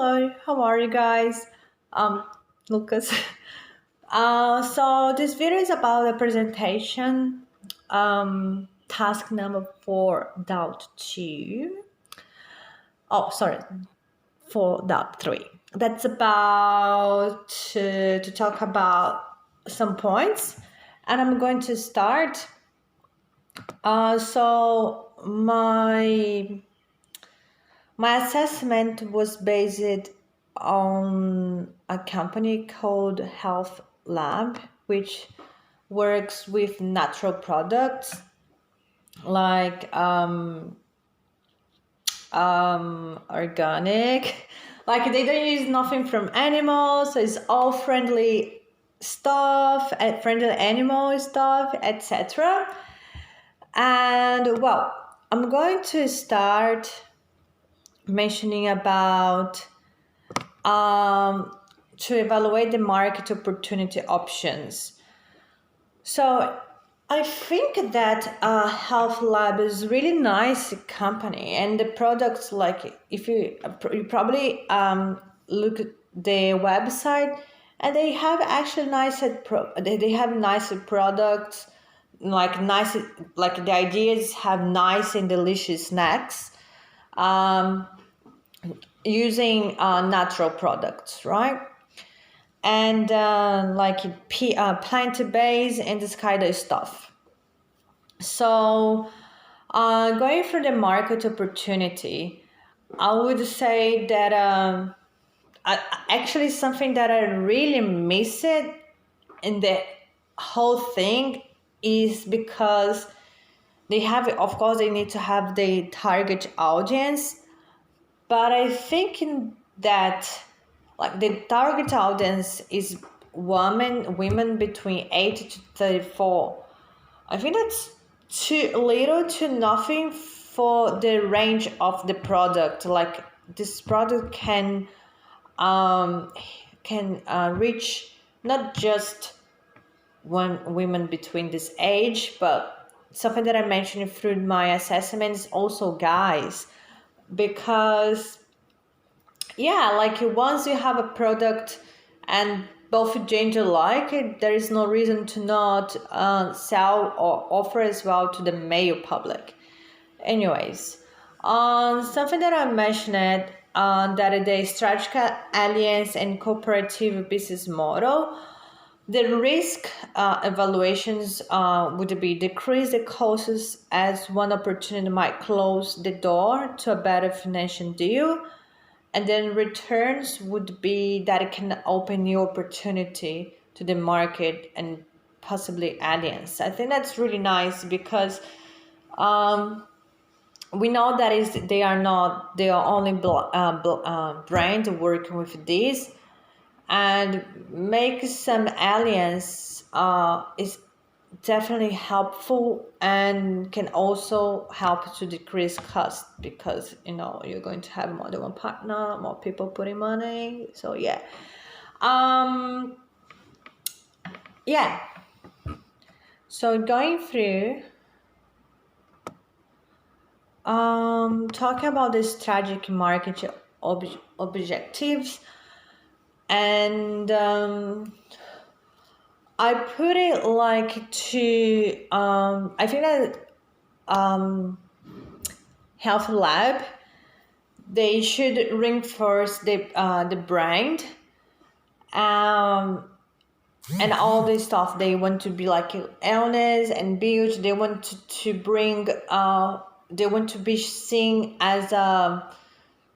Hello, how are you guys? Um, Lucas. So this video is about a presentation, task number 4.2. Oh, sorry, 4.3. That's about to talk about some points, and I'm going to start. So my assessment was based on a company called Health Lab, which works with natural products like organic. Like they don't use nothing from animals, so it's all friendly stuff, friendly animal stuff, etc. And well, I'm going to start mentioning about to evaluate the market opportunity options. So I think that Health Lab is really nice company, and the products, like if you probably look at their website, and they have actually they have nicer products, like nice, like the ideas have nice and delicious snacks. Um, Using natural products, right? And plant-based and this kind of stuff. So going through the market opportunity, I would say that actually something that I really miss it in the whole thing is because they have, of course, they need to have the target audience. But I think that like the target audience is women between 8 to 34. I think that's too little to nothing for the range of the product. Like this product can reach not just women between this age, but something that I mentioned through my assessment is also guys, because yeah, like once you have a product and both gender like it, there is no reason to not sell or offer as well to the male public. Anyways, something that I mentioned, that the strategic alliance and cooperative business model, the risk evaluations would be decrease the costs as one opportunity might close the door to a better financial deal, and then returns would be that it can open new opportunity to the market and possibly audience. I think that's really nice because we know that they are not the only brand working with this, and make some alliance is definitely helpful and can also help to decrease cost, because you're going to have more than one partner, more people putting money. So um yeah so going through talking about the strategic market objectives, and I put it like to I think that Health Lab, they should reinforce the brand, um, and all this stuff. They want to be like illness and build. They want to bring. They want to be seen as a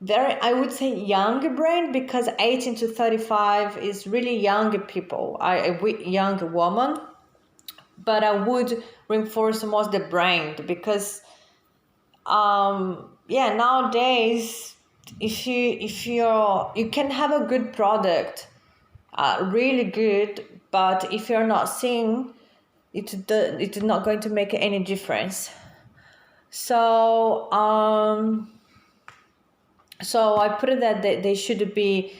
very, I would say, young brand, because 18 to 35 is really young people. Young woman, but I would reinforce most the brand, because nowadays you can have a good product, really good, but if you're not seeing it, it's not going to make any difference. So I put it that they should be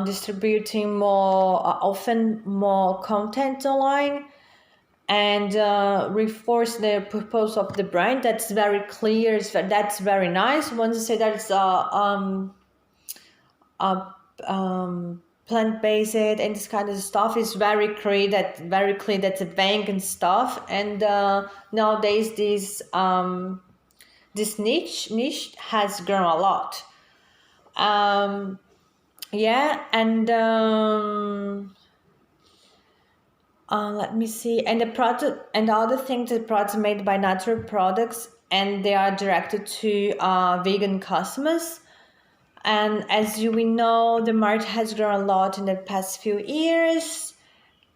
distributing more often, more content online, and reinforce the purpose of the brand. That's very clear. That's very nice. Once you say that it's plant-based and this kind of stuff is very clear that's a vegan stuff. And nowadays this niche has grown a lot. Yeah, and let me see. And the product, and the other thing, the products made by natural products, and they are directed to vegan customers. And as we know, the market has grown a lot in the past few years,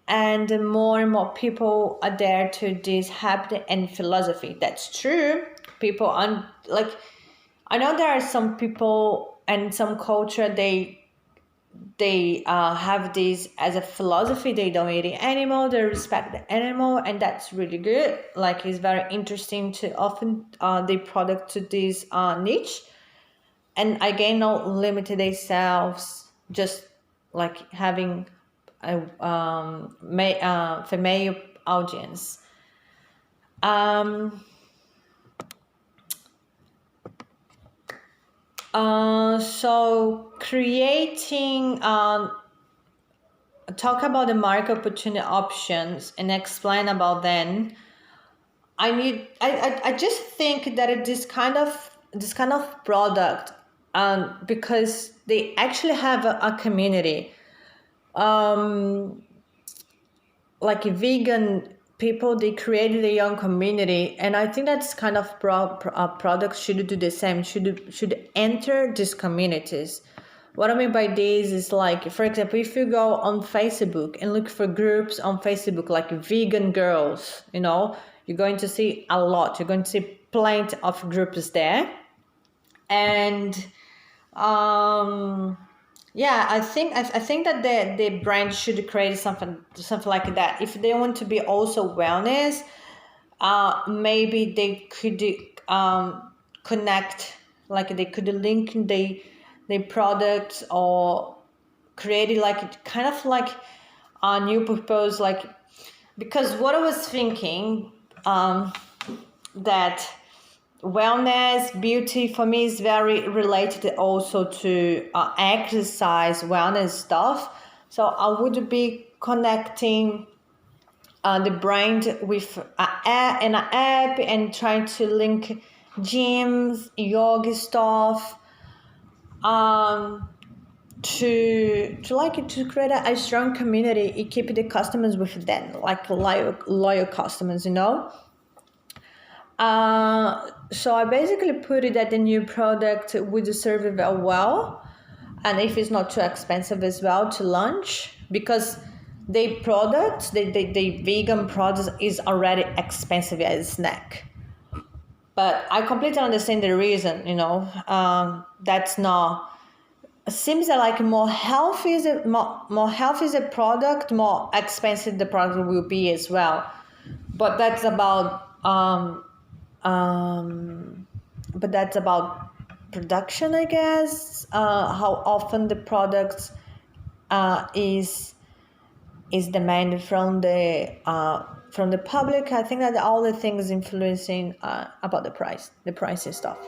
and more and more people adhere to this habit and philosophy. That's true. People I know there are some people and some culture they have this as a philosophy. They don't eat the animal, they respect the animal, and that's really good. Like, it's very interesting to often they product to this niche, and again not limited themselves just like having a female audience. So creating talk about the market opportunity options and explain about them. I just think that this kind of product, because they actually have a community, like vegan people, they created a young community, and I think that's kind of products should do the same, should enter these communities. What I mean by this is, like, for example, if you go on Facebook and look for groups on Facebook like vegan girls, you're going to see a lot. You're going to see plenty of groups there. And yeah, I think that the brand should create something like that. If they want to be also wellness, maybe they could connect, like they could link the products, or create it like kind of like a new purpose. Like, because what I was thinking, that wellness, beauty for me is very related also to exercise, wellness stuff. So I would be connecting the brand with an app and trying to link gyms, yoga stuff, to create a strong community and keep the customers with them, like loyal customers, So I basically put it that the new product would serve very well, and if it's not too expensive as well to launch, because the vegan products is already expensive as a snack. But I completely understand the reason, that's not. Seems like more healthy is a product, more expensive the product will be as well. But that's about production, I guess. How often the product is demanded from the public. I think that all the things influencing about the price and stuff.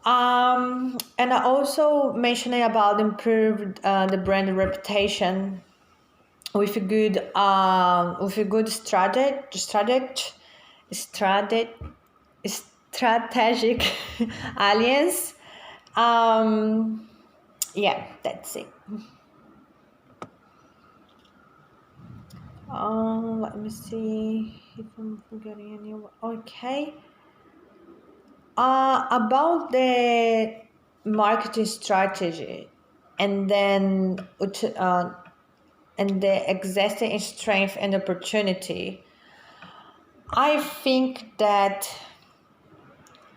And I also mentioning about improved the brand reputation with a good strategic alliance. Yeah, that's it. Let me see if I'm forgetting any. Okay. About the marketing strategy, and then and the existing strength and opportunity. I think that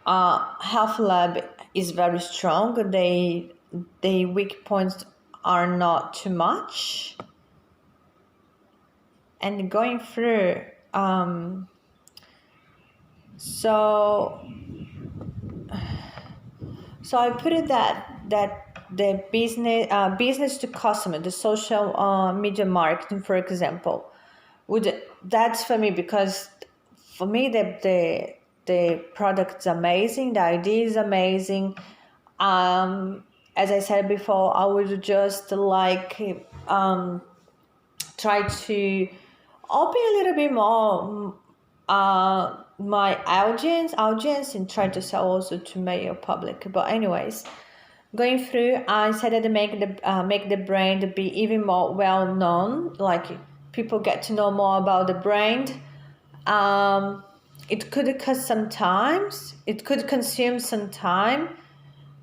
Health Lab is very strong. The weak points are not too much. And going through, so I put it that the business to customer, the social media marketing, for example, that's for me, because for me the product's amazing, the idea is amazing, and as I said before, I would just try to open a little bit more my audience and try to sell also to male public. But anyways, going through, I said that make the brand be even more well known, like people get to know more about the brand. It could consume some time,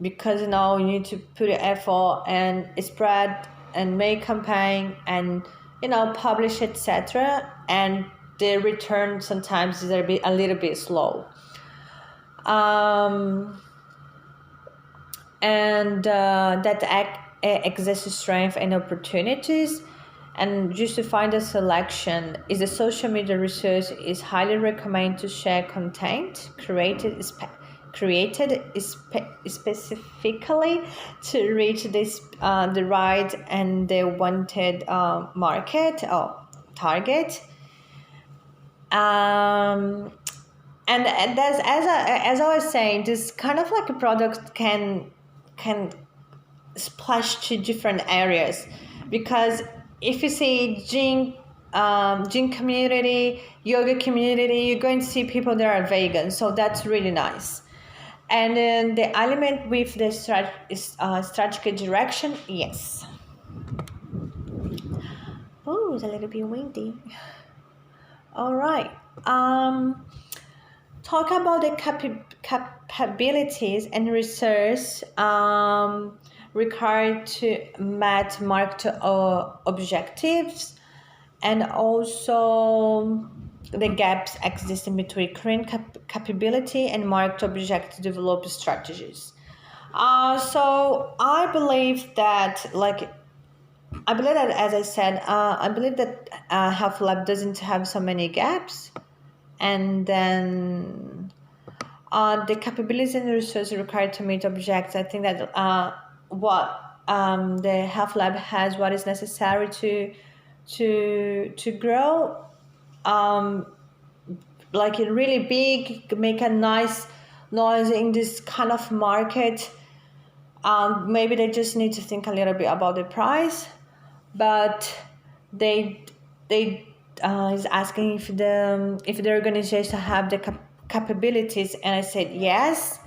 because you need to put effort and spread and make campaign and publish, etc. And the return sometimes is a little bit slow. And that exists strength and opportunities. And just to find a selection is the social media research is highly recommended to share content created specifically to reach the right and the wanted market or target. And that's, as I was saying, this kind of like a product can splash to different areas, because if you see gym community, yoga community, you're going to see people that are vegan, so that's really nice. And then the element with the strategic direction, yes. Oh, it's a little bit windy. All right. Talk about the capabilities and research required to meet market objectives, and also the gaps existing between current capability and market objective to develop strategies. So I believe that, as I said, I believe that Health Lab doesn't have so many gaps, and then the capabilities and resources required to meet objectives. I think that what the Health Lab has, what is necessary to grow, like a really big, make a nice noise in this kind of market. Maybe they just need to think a little bit about the price, but they is asking if the organization have the capabilities, and I said yes.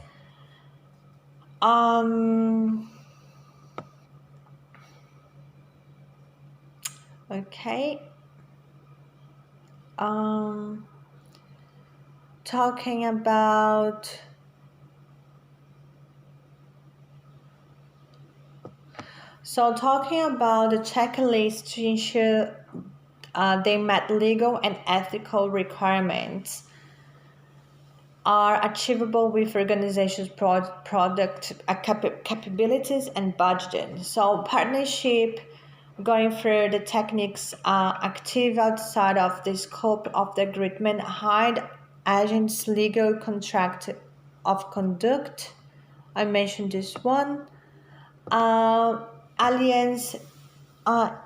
Okay. Talking about the checklist to ensure they met legal and ethical requirements are achievable with organizations' product capabilities and budgeting. So partnership, going through the techniques active outside of the scope of the agreement, hired agents, legal contract of conduct. I mentioned this one. Alliance,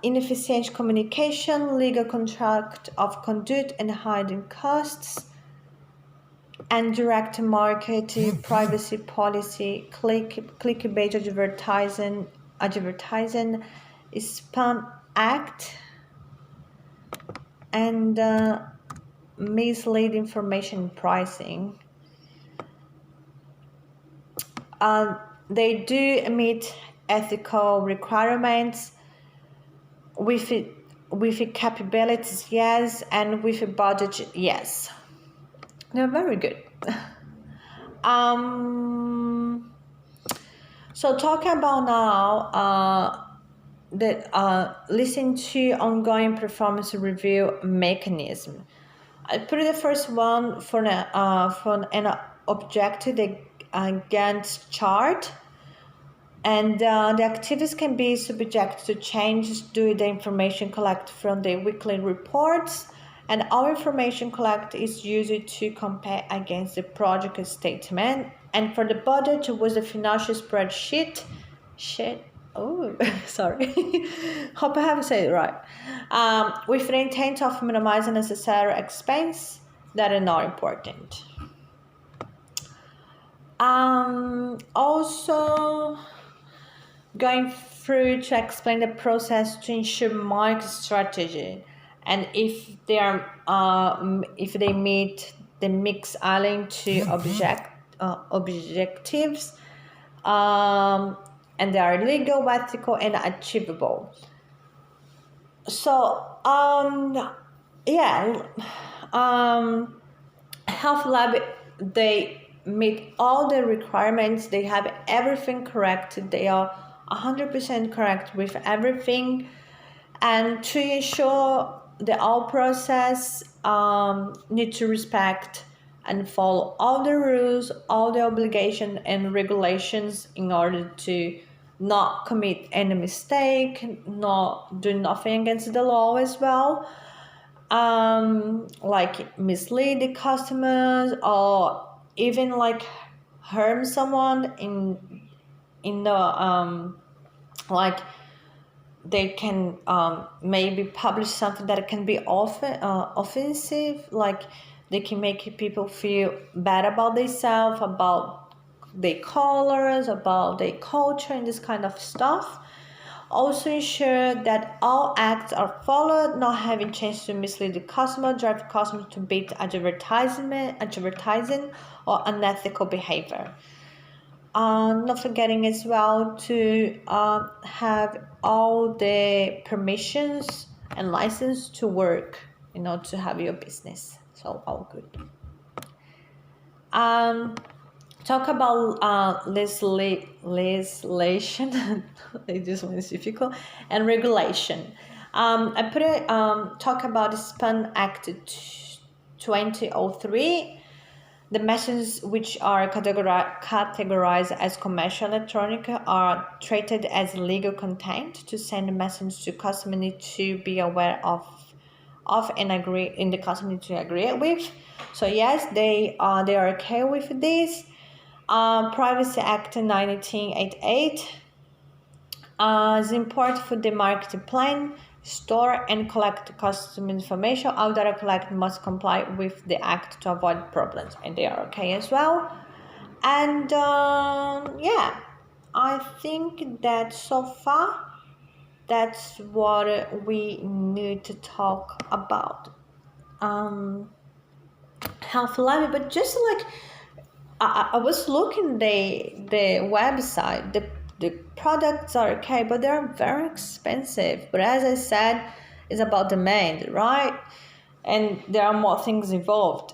inefficient communication, legal contract of conduct and hiding costs, and direct market privacy policy, clickbait advertising, spam act, and mislead information pricing. They do meet ethical requirements with capabilities, yes, and with a budget, yes. They're very good. So talking about now listen to ongoing performance review mechanism. I put the first one for an objective, the Gantt chart. And the activities can be subject to changes due to the information collected from the weekly reports. And all information collected is used to compare against the project statement. And for the budget, it was a financial spreadsheet. Sorry. Hope I haven't said it right. With the intent of minimizing necessary expense that are not important. Also, going through to explain the process to ensure market strategy, and if they meet the mix island to objectives, and they are legal, ethical, and achievable. So yeah, Health Lab, they meet all the requirements. They have everything correct. They are 100% correct with everything. And to ensure the all process, need to respect and follow all the rules, all the obligations and regulations in order to not commit any mistake, not do nothing against the law as well. Like mislead the customers or even like harm someone in the like they can maybe publish something that can be offensive, like they can make people feel bad about themselves, about their colors, about their culture, and this kind of stuff. Also ensure that all acts are followed, not having chance to mislead the customer, drive customers to bait advertising or unethical behavior. Not forgetting as well to have all the permissions and license to work, to have your business. So all good. Talk about legislation. This one is difficult, and regulation. I put it talk about the SPAN Act 2003. The messages which are categorized as commercial electronic are treated as legal content. To send a message to customer need to be aware of and agree in the customer need to agree with. So yes, they are okay with this. Privacy Act 1988 is important for the market plan, store and collect customer information. All data collected must comply with the act to avoid problems, and they are okay as well. And yeah, I think that so far that's what we need to talk about. Health Lab, but just like I was looking the website, the products are okay, but they're very expensive. But as I said, it's about demand, right? And there are more things involved.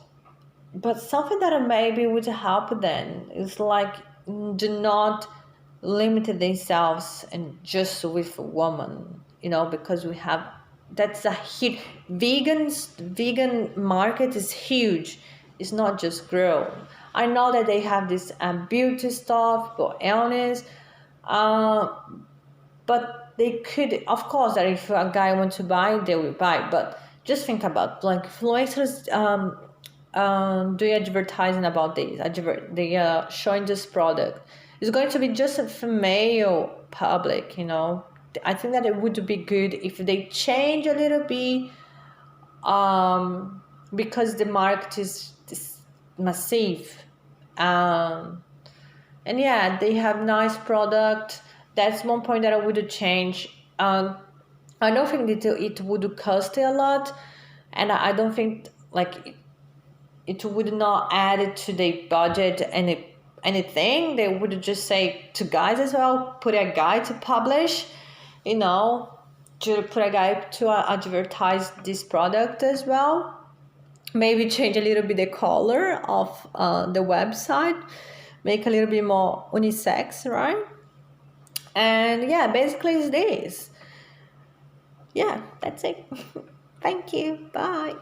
But something that maybe would help then is like, do not limit themselves and just with a woman, because we have, that's a huge vegan market is huge. It's not just girl. I know that they have this beauty stuff for illness, but they could, of course, that if a guy wants to buy, they will buy. But just think about like influencers doing advertising about this. They are showing this product. It's going to be just a female public, I think that it would be good if they change a little bit, because the market is massive. And yeah, they have nice product. That's one point that I would change. I don't think that it would cost a lot, and I don't think like it would not add to the budget anything. They would just say to guys as well, put a guy to publish, to put a guy to advertise this product as well. Maybe change a little bit the color of the website, make a little bit more unisex, right? And yeah, basically it's this. Yeah, that's it. Thank you. Bye.